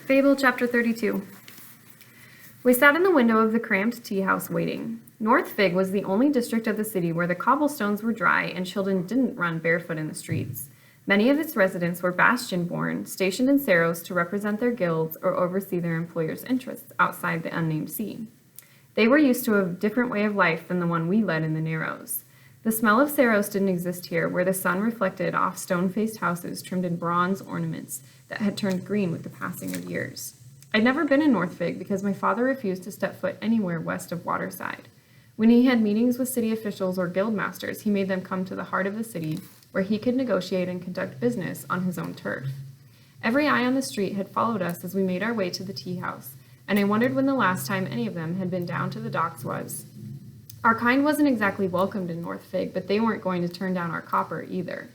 Fable Chapter 32. We sat in the window of the cramped tea house waiting. North Fig was the only district of the city where the cobblestones were dry and children didn't run barefoot in the streets. Many of its residents were Bastion-born, stationed in Saros to represent their guilds or oversee their employers' interests outside the unnamed sea. They were used to a different way of life than the one we led in the Narrows. The smell of Saros didn't exist here, where the sun reflected off stone-faced houses trimmed in bronze ornaments that had turned green with the passing of years. I'd never been in North Fig because my father refused to step foot anywhere west of Waterside. When he had meetings with city officials or guild masters, he made them come to the heart of the city, where he could negotiate and conduct business on his own turf. Every eye on the street had followed us as we made our way to the tea house, and I wondered when the last time any of them had been down to the docks was. Our kind wasn't exactly welcomed in North Fig, but they weren't going to turn down our copper either.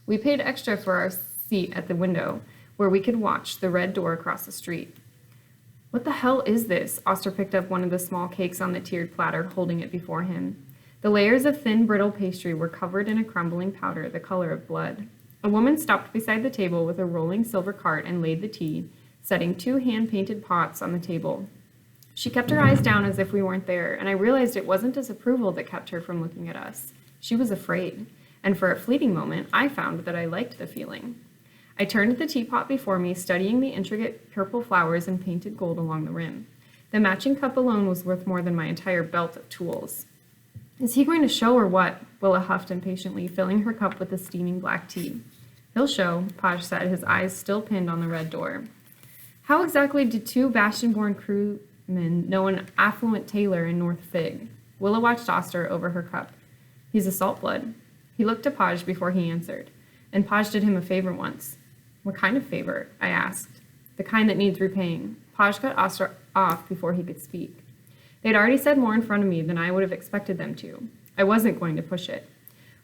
We paid extra for our seat at the window, where we could watch the red door across the street. What the hell is this? Oster picked up one of the small cakes on the tiered platter, holding it before him. The layers of thin, brittle pastry were covered in a crumbling powder the color of blood. A woman stopped beside the table with a rolling silver cart and laid the tea, setting 2 hand-painted pots on the table. She kept her eyes down as if we weren't there, and I realized it wasn't disapproval that kept her from looking at us. She was afraid, and for a fleeting moment, I found that I liked the feeling. I turned the teapot before me, studying the intricate purple flowers and painted gold along the rim. The matching cup alone was worth more than my entire belt of tools. Is he going to show or what? Willa huffed impatiently, filling her cup with the steaming black tea. He'll show, Podge said, his eyes still pinned on the red door. How exactly did 2 Bastion-born crewmen know an affluent tailor in North Fig? Willa watched Oster over her cup. He's a saltblood. He looked to Podge before he answered, and Podge did him a favor once. What kind of favor? I asked. The kind that needs repaying. Podge cut Oster off before he could speak. They'd already said more in front of me than I would have expected them to. I wasn't going to push it.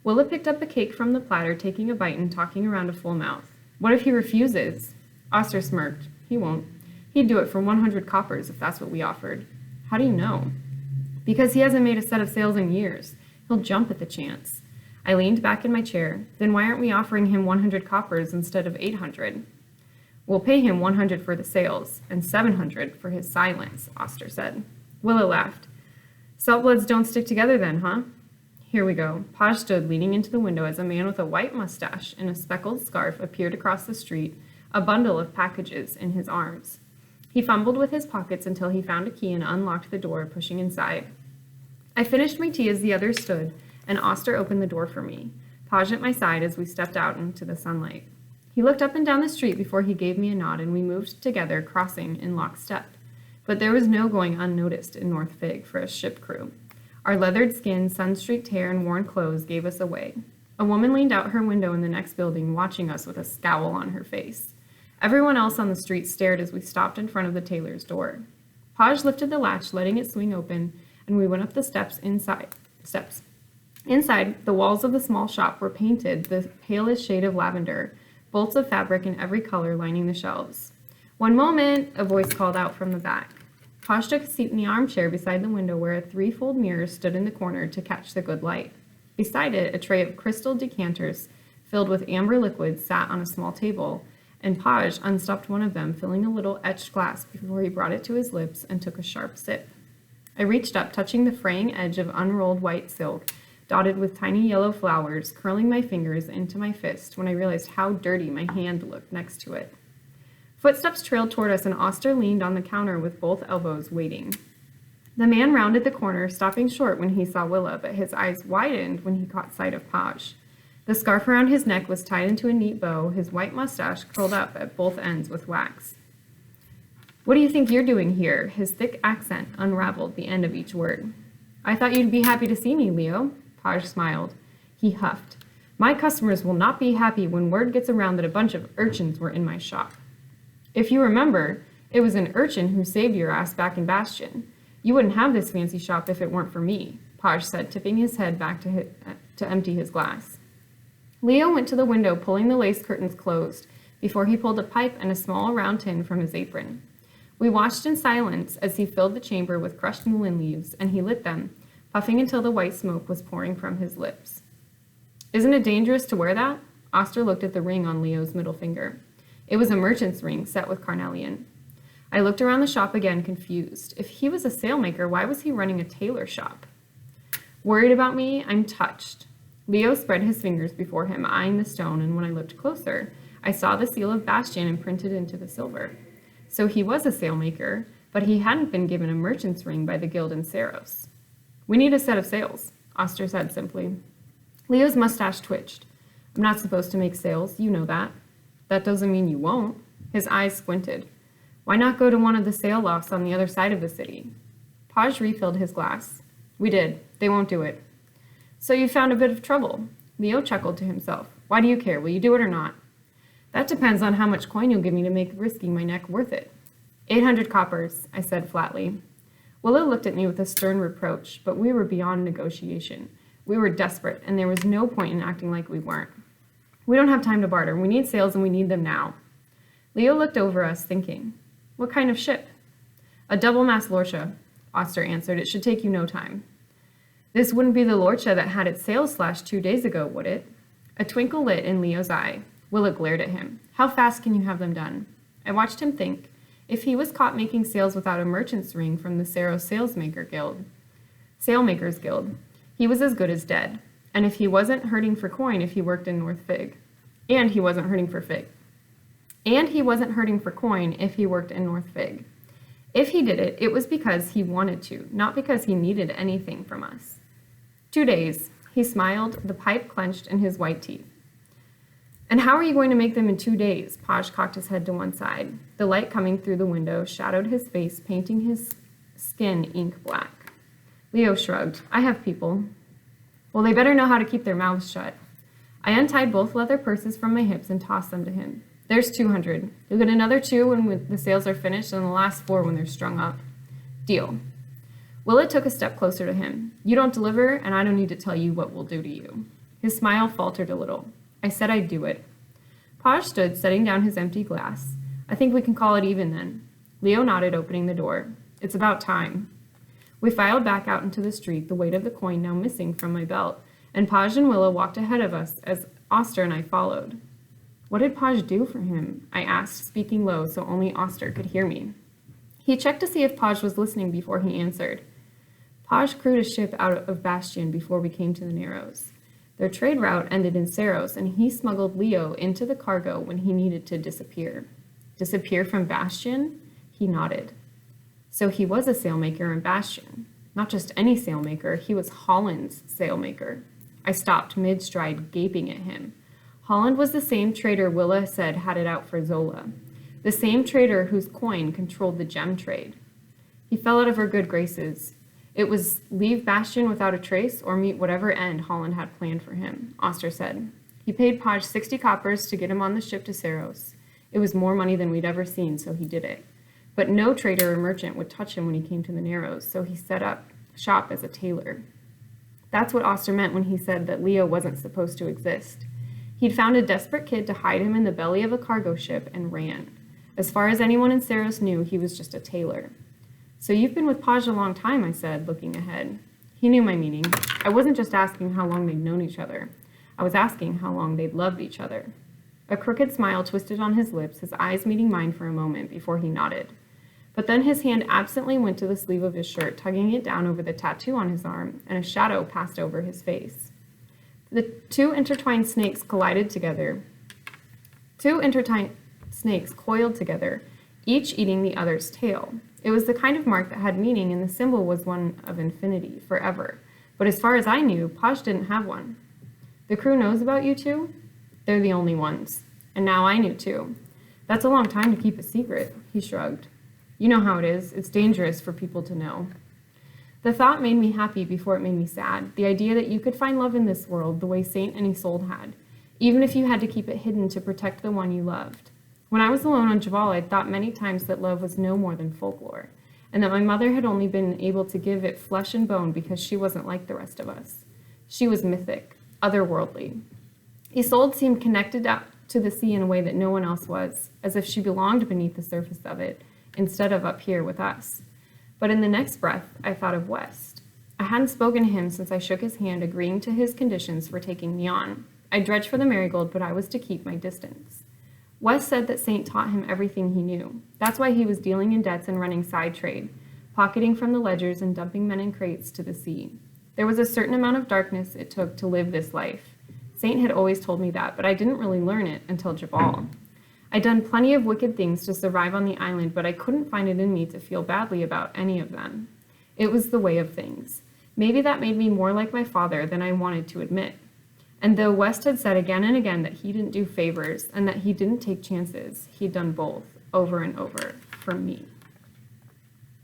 Willa picked up a cake from the platter, taking a bite and talking around a full mouth. What if he refuses? Oster smirked. He won't. He'd do it for 100 coppers if that's what we offered. How do you know? Because he hasn't made a set of sales in years. He'll jump at the chance. I leaned back in my chair. Then why aren't we offering him 100 coppers instead of 800? We'll pay him 100 for the sales, and 700 for his silence, Oster said. Willa laughed. Saltbloods don't stick together then, huh? Here we go. Podge stood leaning into the window as a man with a white mustache and a speckled scarf appeared across the street, a bundle of packages in his arms. He fumbled with his pockets until he found a key and unlocked the door, pushing inside. I finished my tea as the others stood, and Oster opened the door for me, Podge at my side as we stepped out into the sunlight. He looked up and down the street before he gave me a nod, and we moved together, crossing in lockstep. But there was no going unnoticed in North Fig for a ship crew. Our leathered skin, sun-streaked hair, and worn clothes gave us away. A woman leaned out her window in the next building, watching us with a scowl on her face. Everyone else on the street stared as we stopped in front of the tailor's door. Podge lifted the latch, letting it swing open, and we went up the steps. Inside, the walls of the small shop were painted the palest shade of lavender, bolts of fabric in every color lining the shelves. One moment, a voice called out from the back. Podge took a seat in the armchair beside the window where a 3-fold mirror stood in the corner to catch the good light. Beside it, a tray of crystal decanters filled with amber liquid sat on a small table, and Podge unstopped one of them, filling a little etched glass before he brought it to his lips and took a sharp sip. I reached up, touching the fraying edge of unrolled white silk, dotted with tiny yellow flowers, curling my fingers into my fist when I realized how dirty my hand looked next to it. Footsteps trailed toward us, and Oster leaned on the counter with both elbows, waiting. The man rounded the corner, stopping short when he saw Willa, but his eyes widened when he caught sight of Podge. The scarf around his neck was tied into a neat bow, his white mustache curled up at both ends with wax. What do you think you're doing here? His thick accent unraveled the end of each word. I thought you'd be happy to see me, Leo. Podge smiled. He huffed. My customers will not be happy when word gets around that a bunch of urchins were in my shop. If you remember, it was an urchin who saved your ass back in Bastion. You wouldn't have this fancy shop if it weren't for me, Podge said, tipping his head back to empty his glass. Leo went to the window, pulling the lace curtains closed, before he pulled a pipe and a small round tin from his apron. We watched in silence as he filled the chamber with crushed mullein leaves, and he lit them, puffing until the white smoke was pouring from his lips. Isn't it dangerous to wear that? Oster looked at the ring on Leo's middle finger. It was a merchant's ring set with carnelian. I looked around the shop again, confused. If he was a sailmaker, why was he running a tailor shop? Worried about me? I'm touched. Leo spread his fingers before him, eyeing the stone, and when I looked closer, I saw the seal of Bastian imprinted into the silver. So he was a sailmaker, but he hadn't been given a merchant's ring by the guild in Saros. We need a set of sails, Oster said simply. Leo's mustache twitched. I'm not supposed to make sails, you know that. That doesn't mean you won't. His eyes squinted. Why not go to one of the sail lofts on the other side of the city? Paj refilled his glass. We did. They won't do it. So you found a bit of trouble. Leo chuckled to himself. Why do you care? Will you do it or not? That depends on how much coin you'll give me to make risking my neck worth it. 800 coppers, I said flatly. Willow looked at me with a stern reproach, but we were beyond negotiation. We were desperate, and there was no point in acting like we weren't. We don't have time to barter. We need sails, and we need them now. Leo looked over us, thinking. What kind of ship? A double-mast lorcha, Oster answered. It should take you no time. This wouldn't be the lorcha that had its sails slashed 2 days ago, would it? A twinkle lit in Leo's eye. Willa glared at him. How fast can you have them done? I watched him think. If he was caught making sails without a merchant's ring from the Saros Sailmakers Guild, he was as good as dead. And if he wasn't hurting for coin if he worked in North Fig. And he wasn't hurting for coin if he worked in North Fig. If he did it, it was because he wanted to, not because he needed anything from us. 2 days. He smiled, the pipe clenched in his white teeth. And how are you going to make them in 2 days? Paj cocked his head to one side. The light coming through the window shadowed his face, painting his skin ink black. Leo shrugged. I have people. Well, they better know how to keep their mouths shut. I untied both leather purses from my hips and tossed them to him. There's 200. You'll get another 2 when the sails are finished, and the last 4 when they're strung up. Deal. Willa took a step closer to him. You don't deliver, and I don't need to tell you what we'll do to you. His smile faltered a little. I said I'd do it. Paj stood, setting down his empty glass. I think we can call it even then. Leo nodded, opening the door. It's about time. We filed back out into the street, the weight of the coin now missing from my belt, and Paj and Willa walked ahead of us as Oster and I followed. What did Paj do for him? I asked, speaking low so only Oster could hear me. He checked to see if Paj was listening before he answered. Paj crewed a ship out of Bastian before we came to the Narrows. Their trade route ended in Saros, and he smuggled Leo into the cargo when he needed to disappear. Disappear from Bastian? He nodded. So he was a sailmaker in Bastian. Not just any sailmaker, he was Holland's sailmaker. I stopped mid-stride, gaping at him. Holland was the same trader Willa said had it out for Zola. The same trader whose coin controlled the gem trade. He fell out of her good graces. It was leave Bastian without a trace or meet whatever end Holland had planned for him, Oster said. He paid Paj 60 coppers to get him on the ship to Saros. It was more money than we'd ever seen, so he did it. But no trader or merchant would touch him when he came to the Narrows, so he set up shop as a tailor. That's what Oster meant when he said that Leo wasn't supposed to exist. He'd found a desperate kid to hide him in the belly of a cargo ship and ran. As far as anyone in Saros knew, he was just a tailor. So you've been with Paj a long time, I said, looking ahead. He knew my meaning. I wasn't just asking how long they'd known each other. I was asking how long they'd loved each other. A crooked smile twisted on his lips, his eyes meeting mine for a moment before he nodded. But then his hand absently went to the sleeve of his shirt, tugging it down over the tattoo on his arm, and a shadow passed over his face. The two intertwined snakes collided together. Two intertwined snakes coiled together, each eating the other's tail. It was the kind of mark that had meaning, and the symbol was one of infinity, forever. But as far as I knew, Paj didn't have one. The crew knows about you two? They're the only ones. And now I knew too. That's a long time to keep a secret, he shrugged. You know how it is. It's dangerous for people to know. The thought made me happy before it made me sad. The idea that you could find love in this world the way Saint and Isolde had, even if you had to keep it hidden to protect the one you loved. When I was alone on Jabal, I'd thought many times that love was no more than folklore, and that my mother had only been able to give it flesh and bone because she wasn't like the rest of us. She was mythic, otherworldly. Isolde seemed connected up to the sea in a way that no one else was, as if she belonged beneath the surface of it, instead of up here with us. But in the next breath, I thought of West. I hadn't spoken to him since I shook his hand, agreeing to his conditions for taking me on. I dredged for the marigold, but I was to keep my distance. West said that Saint taught him everything he knew. That's why he was dealing in debts and running side trade, pocketing from the ledgers and dumping men in crates to the sea. There was a certain amount of darkness it took to live this life. Saint had always told me that, but I didn't really learn it until Jabal. I'd done plenty of wicked things to survive on the island, but I couldn't find it in me to feel badly about any of them. It was the way of things. Maybe that made me more like my father than I wanted to admit. And though West had said again and again that he didn't do favors and that he didn't take chances, he'd done both, over and over, for me.